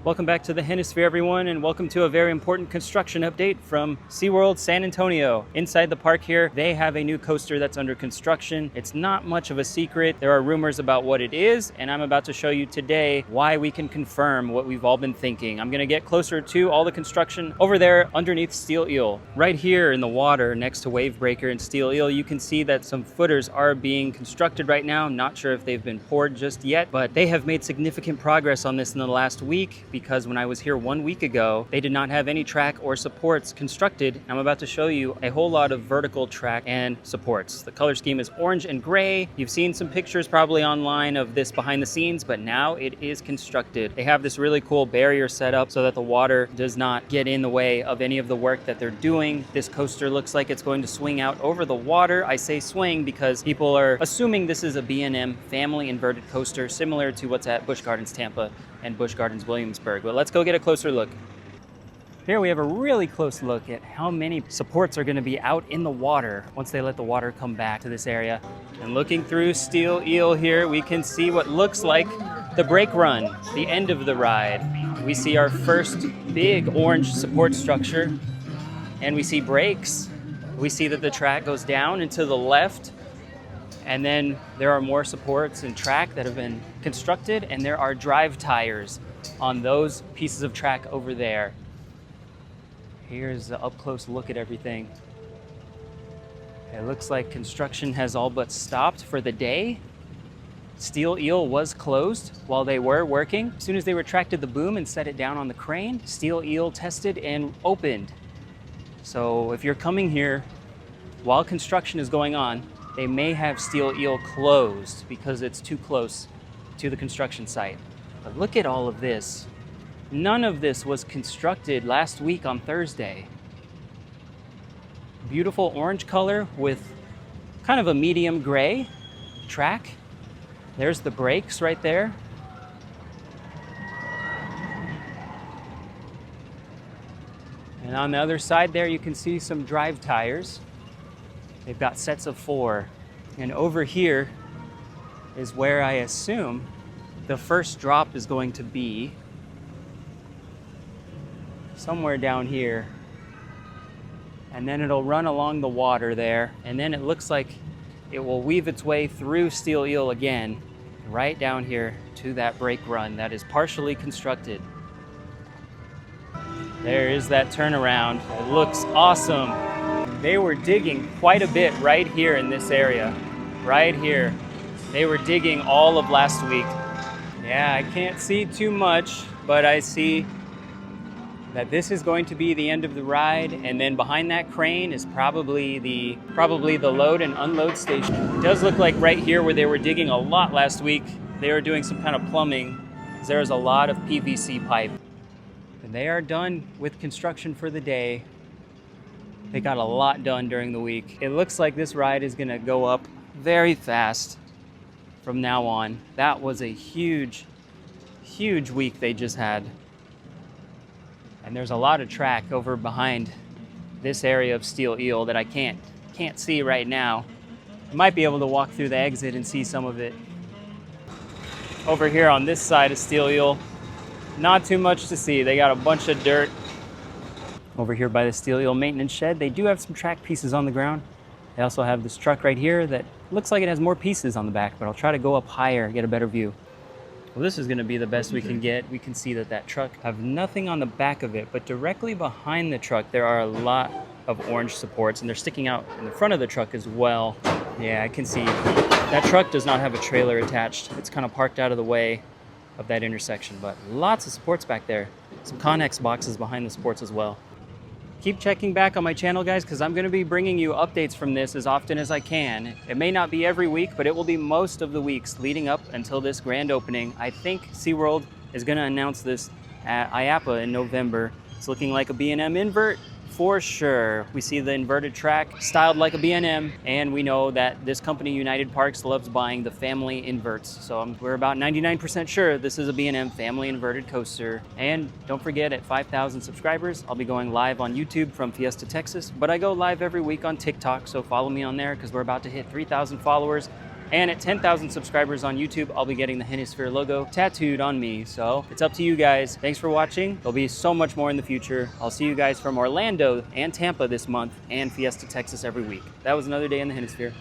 Welcome back to the Hennisphere, everyone, and welcome to a very important construction update from SeaWorld San Antonio. Inside the park here, they have a new coaster that's under construction. It's not much of a secret. There are rumors about what it is, and I'm about to show you today why we can confirm what we've all been thinking. I'm gonna get closer to all the construction over there underneath Steel Eel. Right here in the water next to Wave Breaker and Steel Eel, you can see that some footers are being constructed right now. Not sure if they've been poured just yet, but they have made significant progress on this in the last week, because when I was here 1 week ago, they did not have any track or supports constructed. I'm about to show you a whole lot of vertical track and supports. The color scheme is orange and gray. You've seen some pictures probably online of this behind the scenes, but now it is constructed. They have this really cool barrier set up so that the water does not get in the way of any of the work that they're doing. This coaster looks like it's going to swing out over the water. I say swing because people are assuming this is a B&M family inverted coaster, similar to what's at Busch Gardens Tampa and Busch Gardens Williamsburg. But let's go get a closer look. Here we have a really close look at how many supports are going to be out in the water once they let the water come back to this area. And looking through Steel Eel here, we can see what looks like the brake run, the end of the ride. We see our first big orange support structure, and we see brakes. We see that the track goes down and to the left, and then there are more supports and track that have been constructed, and there are drive tires on those pieces of track over there. Here's an up-close look at everything. It looks like construction has all but stopped for the day. Steel Eel was closed while they were working. As soon as they retracted the boom and set it down on the crane, Steel Eel tested and opened. So if you're coming here while construction is going on, they may have Steel Eel closed because it's too close to the construction site. But look at all of this. None of this was constructed last week on Thursday. Beautiful orange color with kind of a medium gray track. There's the brakes right there. And on the other side there, you can see some drive tires. They've got sets of 4. And over here is where I assume the first drop is going to be. Somewhere down here. And then it'll run along the water there. And then it looks like it will weave its way through Steel Eel again, right down here to that brake run that is partially constructed. There is that turnaround. It looks awesome. They were digging quite a bit right here in this area. Right here. They were digging all of last week. Yeah, I can't see too much, but I see that this is going to be the end of the ride, and then behind that crane is probably the load and unload station. It does look like right here where they were digging a lot last week, they were doing some kind of plumbing, because there's a lot of PVC pipe. And they are done with construction for the day. They got a lot done during the week. It looks like this ride is gonna go up very fast from now on. That was a huge, huge week they just had. And there's a lot of track over behind this area of Steel Eel that I can't see right now. I might be able to walk through the exit and see some of it. Over here on this side of Steel Eel, not too much to see. They got a bunch of dirt. Over here by the Steel Eel maintenance shed, they do have some track pieces on the ground. They also have this truck right here that looks like it has more pieces on the back, but I'll try to go up higher, get a better view. Well, this is gonna be the best we can get. We can see that truck have nothing on the back of it, but directly behind the truck, there are a lot of orange supports, and they're sticking out in the front of the truck as well. Yeah, I can see that truck does not have a trailer attached. It's kind of parked out of the way of that intersection, but lots of supports back there. Some Connex boxes behind the supports as well. Keep checking back on my channel, guys, because I'm going to be bringing you updates from this as often as I can. It may not be every week, but it will be most of the weeks leading up until this grand opening. I think SeaWorld is going to announce this at IAAPA in November. It's looking like a B&M invert for sure. We see the inverted track styled like a B&M, and we know that this company, United Parks, loves buying the family inverts. So we're about 99% sure this is a B&M family inverted coaster. And don't forget, at 5,000 subscribers, I'll be going live on YouTube from Fiesta, Texas, but I go live every week on TikTok, so follow me on there because we're about to hit 3,000 followers. And at 10,000 subscribers on YouTube, I'll be getting the Hennisphere logo tattooed on me. So it's up to you guys. Thanks for watching. There'll be so much more in the future. I'll see you guys from Orlando and Tampa this month and Fiesta, Texas every week. That was another day in the Hennisphere.